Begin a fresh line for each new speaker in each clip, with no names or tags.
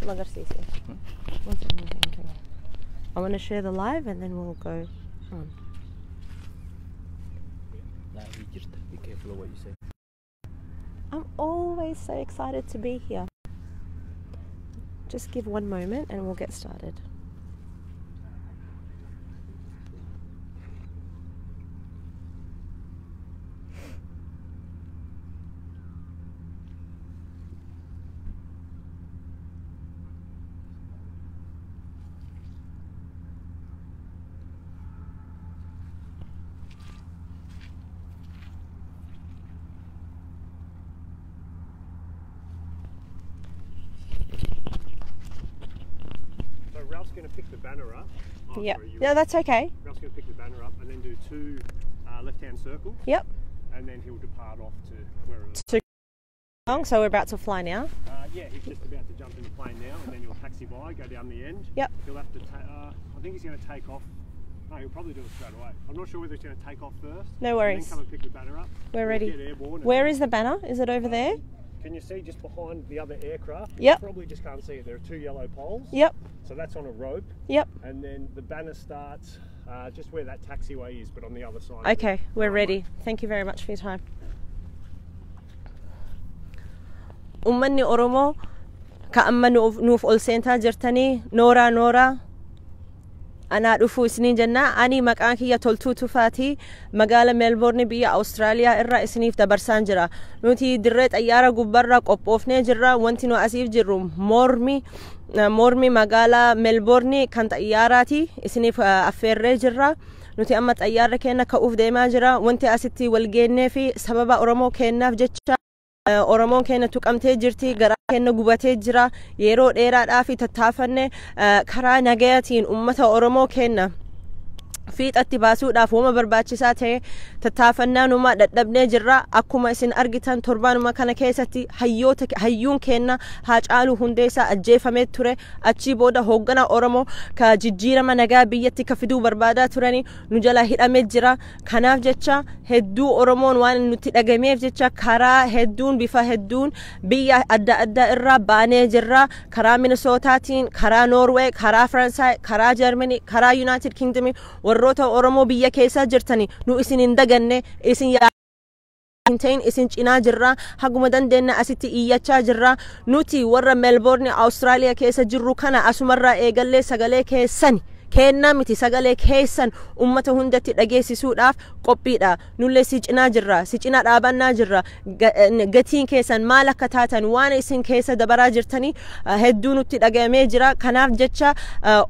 I want to share the live and then we'll go on.
Be careful of what you say.
I'm always so excited to be here. Just give one moment and we'll get started.
Ralph's going to pick the banner up.
Yeah. No, that's okay.
Ralph's going to pick the banner up and then do two left-hand circles.
Yep.
And then he'll depart off to wherever.
So we're about to fly now.
Yeah, he's just about to jump in the plane now, and then you'll taxi by, go down the end.
Yep.
He'll have to. I think he's going to take off. No, he'll probably do it straight away. I'm not sure whether he's going to take off first.
No worries.
And then come and pick the banner up.
We're ready.
Get airborne.
Where is the banner? Is it over there?
Can you see just behind the other aircraft?
Yep.
You probably just can't see it. There are two yellow poles.
Yep.
So that's on a rope.
Yep.
And then the banner starts just where that taxiway is, but on the other side.
Okay, we're ready. Thank you very much for your time. Ummanni Oromoo ka amma nuuf ol seentaa jirtanii Noora anaa dhufuu isiniin jenna. Ani maqaan kiyya Toltuu Tufaatii magaala Melbourne biyya Australia irraa isiniif dabarsaan jira. Nuti dirree xayyaara gubbarraa qophoofnee jirra. Wanti nu asiif jirru mormii magaala Melbourne kan xayyaaraati. Isiniif affeerree jirra. Nuti amma xayyaarra keenya ka'uuf deemaa jira. Wanti asitti wal geennee fi sababa Oromoo keenyaaf jecha Oromoon keenya tuqamtee jirti, garaa keenya gubatee jira. Yeroo dheeraadhaaf tattaafanne karaa nagayaatiin uummata Oromoo keenya fiixatti baasuudhaaf wama barbaachisaa ta'e tattaafannaanuma dadhabnee jirra. Akkuma isin argitan torbaanuma kana keessatti hayyuun keenya Haacaaluu Hundeessaa ajjeefamee ture. Achii booda hooggana Oromoo ka jijjiirama nagaa biyyatti ka fiduu barbaadaa turani nu jala hidhamee jira. Kanaaf jecha hedduu Oromoon waan nutti dhagameef jecha karaa hedduun bifa hedduun biyya adda addaa irraa baanee jirra. Karaa Minnesotaatiin, karaa Norway, karaa Faransaay, karaa Germany, karaa United Kingdom warroota Oromoo biyya keessa jirtani nu isin hin daganne isin ta'in isin cinaa jirra. Haguma dandeenna asitti iyyachaa jirra. Nuti warra Melbourne Australia keessa jirru kana asumarraa eegallee sagalee keessani kennaa miti sagalee keessan ummata hundatti dhageessisuudhaaf qophiidha. Nullee si cinaa jirra, si cinaa dhaabannaa jirra. Gatiin keessan maal akka taatan waan isin keessa dabaraa jirtanii hedduu nutti dhagahamee jira. Kanaaf jecha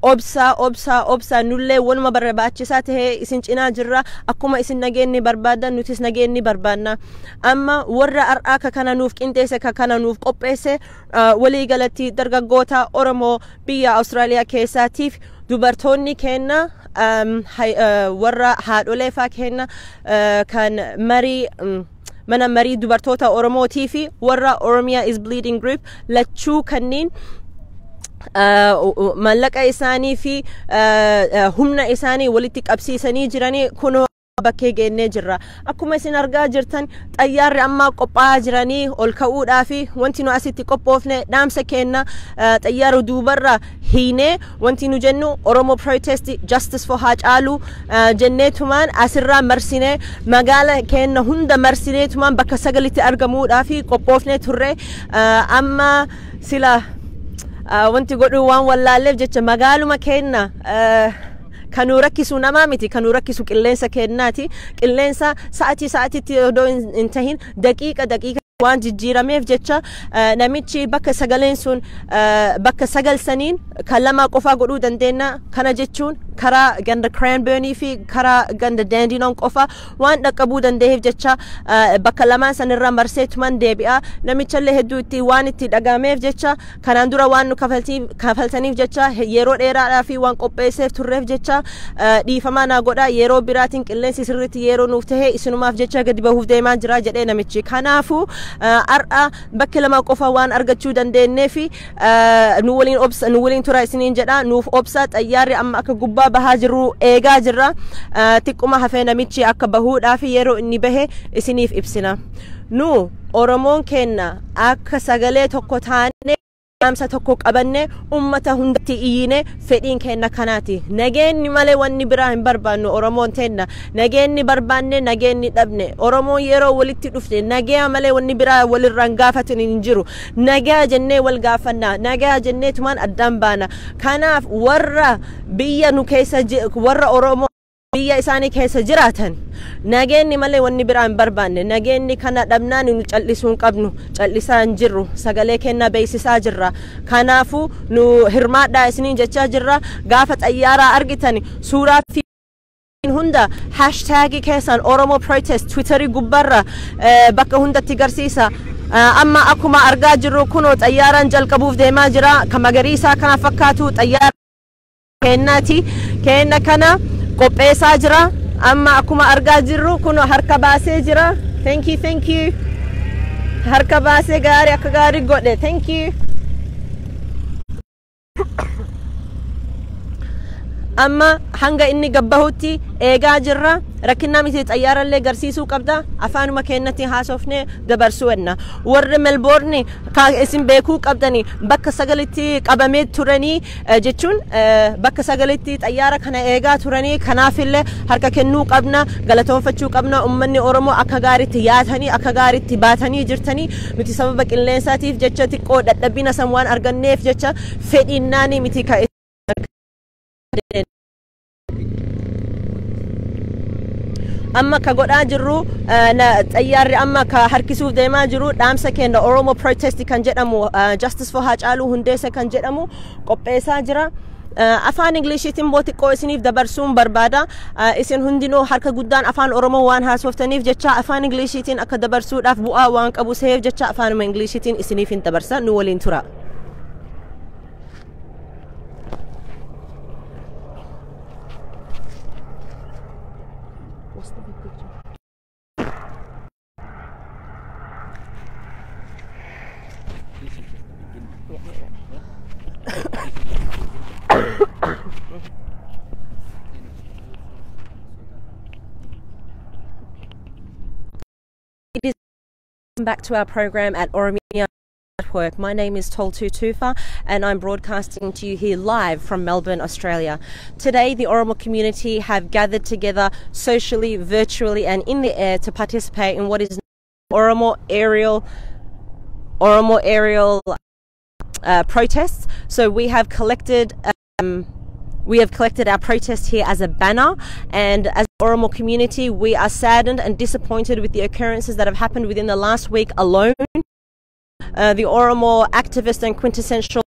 obsaa nullee wanuma barbaachisaa ta'e isin cinaa jirra. Akkuma isin nageenni barbaadan nutis nageenni barbaanna. Amma warra har'aa ka kana nuuf qindeesse ka kana nuuf qopheesse walii galatti dargaggoota Oromoo biyya Australia keessaatiif dubartoonni keenya warra haadholee faa keenya kan mana marii dubartoota Oromootii fi warra Oromia is Bleeding Group lachuu kanneen mallaqa isaanii fi humna isaanii walitti qabsiisanii jiranii kunoo bakkee geennee jirra. Akkuma isin argaa jirtan xayyaarri amma qophaa'aa jiranii ol ka'uudhaa fi wanti nu asitti qophoofne dhaamsa kenna xayyaara duubarra hiinee wanti nu jennu Oromoo protest justice for Haacaaluu jenneetumaan asirraa marsinee magaala keenya hunda marsineetumaan bakka sagalitti argamuudhaa fi qophoofnee turre. Amma sila wanti godhu waan wallaalleef jecha magaaluma keenya kanuu rakkisu namaa miti, kanuu rakkisu qilleensa kennaati. Qilleensa sa'atiitti odoo hin tahin daqiiqa waan jijjiirameef jecha namichi bakka sagaleen sun bakka sagalsaniin kan lama qofaa godhuu dandeenya. Kana jechuun karaa ganda Cranbourne fi karaa ganda Dandenong qofa waan dhaqqabuu dandeef jecha bakka lamaan sanirra marseetuman deebi'a. Namichallee hedduu itti waan itti dhagameef jecha kanaan dura waan nu kafaltaniif jecha yeroo dheeraadhaa fi waan qopheesseef turreef jecha dhiifamaa naa godha. Yeroo biraatiin qilleensi sirriitti yeroo nuuf tahee isinumaaf jecha gadi bahuuf deemaa jira jedhee namichi. Kanaafuu ar'a bakka lama qofa waan argachuu dandeenyee fi nu waliin tura isiniin jedha. Nuuf obsa xayyaarri amma akka gubbaa bahaa jiru eegaa jirra. Xiqquma hafee namichi akka bahuudhaaf yeroo inni bahe isiniif ibsina. Nu Oromoon keenya akka sagalee tokko taane dhaamsa tokko qabanne ummata hundatti iyyine fedhiin keenya kanaati. Nageenyi malee wanni biraa hin barbaannu Oromoon teenna. Nageenyi barbaanne nageenyi dhabne. Oromoon yeroo walitti dhufne nagaa malee wanni biraa walirraa gaafatan hin jiru. Nagaa jennee wal gaafanna. Nagaa jennee tumaan addaan baana. Kanaaf warra biyya nu keessa warra Oromoo biyya isaanii keessa jiraatan nageenyi malee wanni biraa hin barbaanne. Nageenyi kana dhabnaan nu callisuu hin qabnu. Callisaa hin jirru. Sagalee keenya beeksisaa jirra. Kanaafu nu hirmaadhaa isiniin jechaa jirra. Gaafa xayyaaraa argitan suuraa fi hunda hashtagii keessan Oromoo protest Twitterii gubbarra bakka hundatti garsiisa. Amma akkuma argaa jirru kunoo xayyaaraan jalqabuuf deemaa jira. Kan magariisaa kana fakkaatu xayyaara keenyaati. Keenya kana qopheessaa jira. Amma akkuma argaa jirru kunoo harka baasee jira. Thank you. Harka baasee gaarii akka gaarii godhe. Thank you. Amma hanga inni gabbahutti eegaa jirra. Rakkinaa miti xayyaarallee garsiisuu qabda. Afaanuma keenyatti haasofne dabarsuudha. Warri melbourne isin beekuu qabdani bakka sagalitti qabamee turanii jechuun bakka sagalitti xayyaara kana eegaa turanii. Kanaafillee harka kennuu qabna, galatoonfachuu qabna. Uummanni Oromoo akka gaariitti yaatanii akka gaariitti baatanii jirtanii. Nuti sababa qilleensaatiif jecha xiqqoo dadhabina samwaan arganneef jecha fedhiinnaanii miti ka'e. Amma ka godhaa jirru xayyaarri amma ka harkisuuf deemaa jiru dhaamsa keenya Oromoo protest kan jedhamu Justice for Haacaaluu Hundeessaa kan jedhamu qopheessaa jira. Afaan Ingiliishiitiin xiqqoo isiniif dabarsuun barbaada. Isin hundinuu harka guddaan afaan Oromoo waan haasoftaniif jecha afaan Ingiliishiitiin akka dabarsuudhaaf bu'aa waan qabu seef jecha afaanuma Ingiliishiitiin isiniif hin dabarsa. Nu waliin tura. Back to our program at Oromia Network. My name is Toltu Tufa and I'm broadcasting to you here live from Melbourne, Australia. Today the Oromo community have gathered together socially, virtually and in the air to participate in what is Oromo aerial protests. So we have collected our protest here as a banner, and as the Oromo community we are saddened and disappointed with the occurrences that have happened within the last week alone. The Oromo activist and quintessential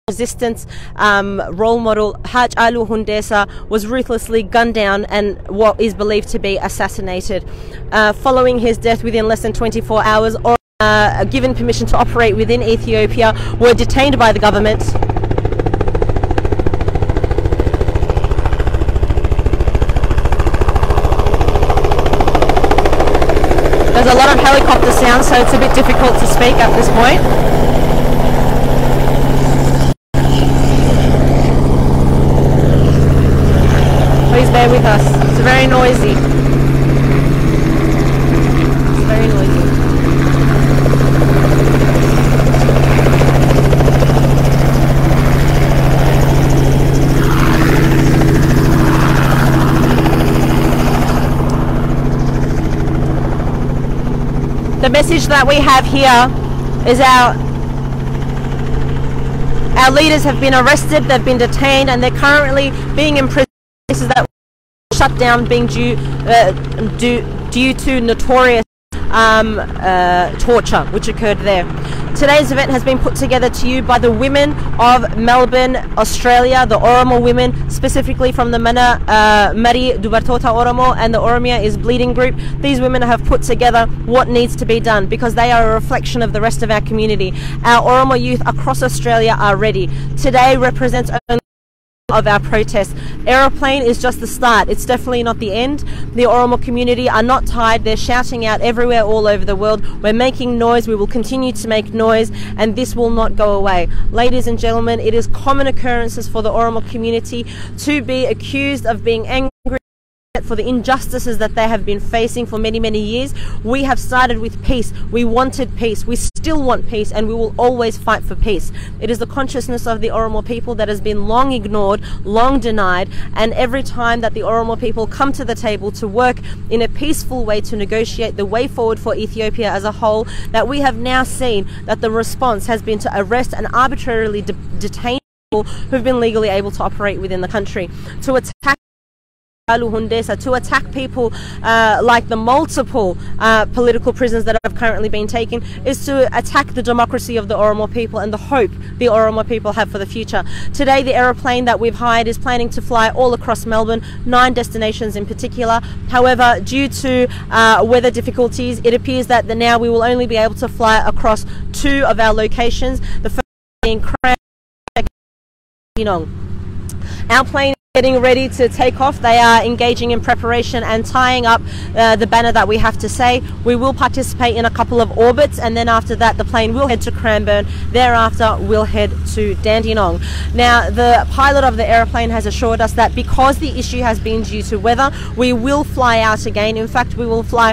resistance role model Haacaaluu Hundeessaa was ruthlessly gunned down and what is believed to be assassinated. Following his death within less than 24 hours, given permission to operate within Ethiopia, were detained by the government. There's a lot of helicopter sound, so it's a bit difficult to speak at this point. Please bear with us. It's very noisy. It's very noisy. The message that we have here is our leaders have been arrested, they've been detained, and they're currently being imprisoned. This is that shut down being due to notorious torture which occurred there. Today's event has been put together to you by the women of Melbourne, Australia, the Oromo women, specifically from the Mana Mari Dubartoota Oromo and the Oromia is Bleeding group. These women have put together what needs to be done because they are a reflection of the rest of our community. Our Oromo youth across Australia are ready. Today represents only of our protest. Aeroplane is just the start. It's definitely not the end. The Oromo community are not tired. They're shouting out everywhere all over the world. We're making noise. We will continue to make noise and this will not go away. Ladies and gentlemen, it is common occurrences for the Oromo community to be accused of being angry for the injustices that they have been facing for many, many years. We have started with peace. We wanted peace. We still want peace, and we will always fight for peace. It is the consciousness of the Oromo people that has been long ignored, long denied, and every time that the Oromo people come to the table to work in a peaceful way to negotiate the way forward for Ethiopia as a whole, that we have now seen that the response has been to arrest and arbitrarily detain people who've been legally able to operate within the country, to attack to attack people like the multiple political prisoners that have currently been taken, is to attack the democracy of the Oromo people and the hope the Oromo people have for the future. Today, the aeroplane that we've hired is planning to fly all across Melbourne, 9 destinations in particular. However, due to weather difficulties, it appears that now we will only be able to fly across 2 of our locations, the first being Dandenong. Our plane getting ready to take off. They are engaging in preparation and tying up the banner that we have to say. We will participate in a couple of orbits, and then after that the plane will head to Cranbourne. Thereafter we'll head to Dandenong. Now, the pilot of the aeroplane has assured us that because the issue has been due to weather, we will fly out again. In fact, we will fly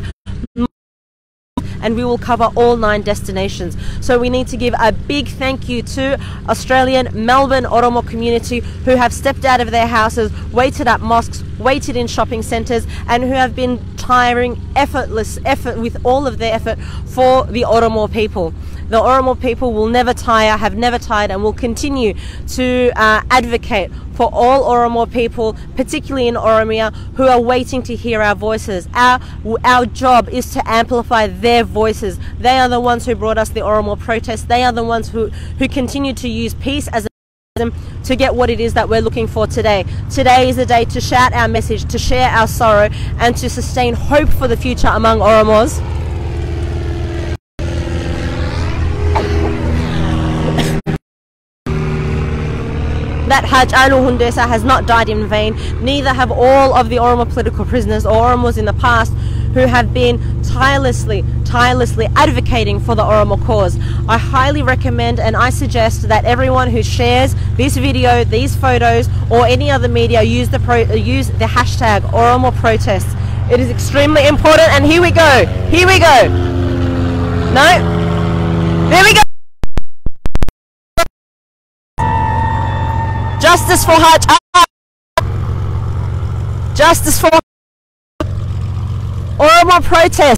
and we will cover all 9 destinations. So we need to give a big thank you to Australian Melbourne Oromo community who have stepped out of their houses, waited at mosques, waited in shopping centres, and who have been tiring effort with all of their effort for the Oromo people. The Oromo people will never tire, have never tired, and will continue to advocate for all Oromo people, particularly in Oromia, who are waiting to hear our voices. Our job is to amplify their voices. They are the ones who brought us the Oromo protest. They are the ones who continue to use peace as a to get what it is that we're looking for today. Today is a day to shout our message, to share our sorrow, and to sustain hope for the future among Oromos. That Haj Alu Hundesa has not died in vain, neither have all of the Oromo political prisoners or Oromos in the past who have been tirelessly advocating for the Oromo cause. I highly recommend and I suggest that everyone who shares this video, these photos, or any other media use the hashtag Oromo protests. It is extremely important, and here we go. Here we go. No? There we go. Justice for Haj. Justice for Oromo protest.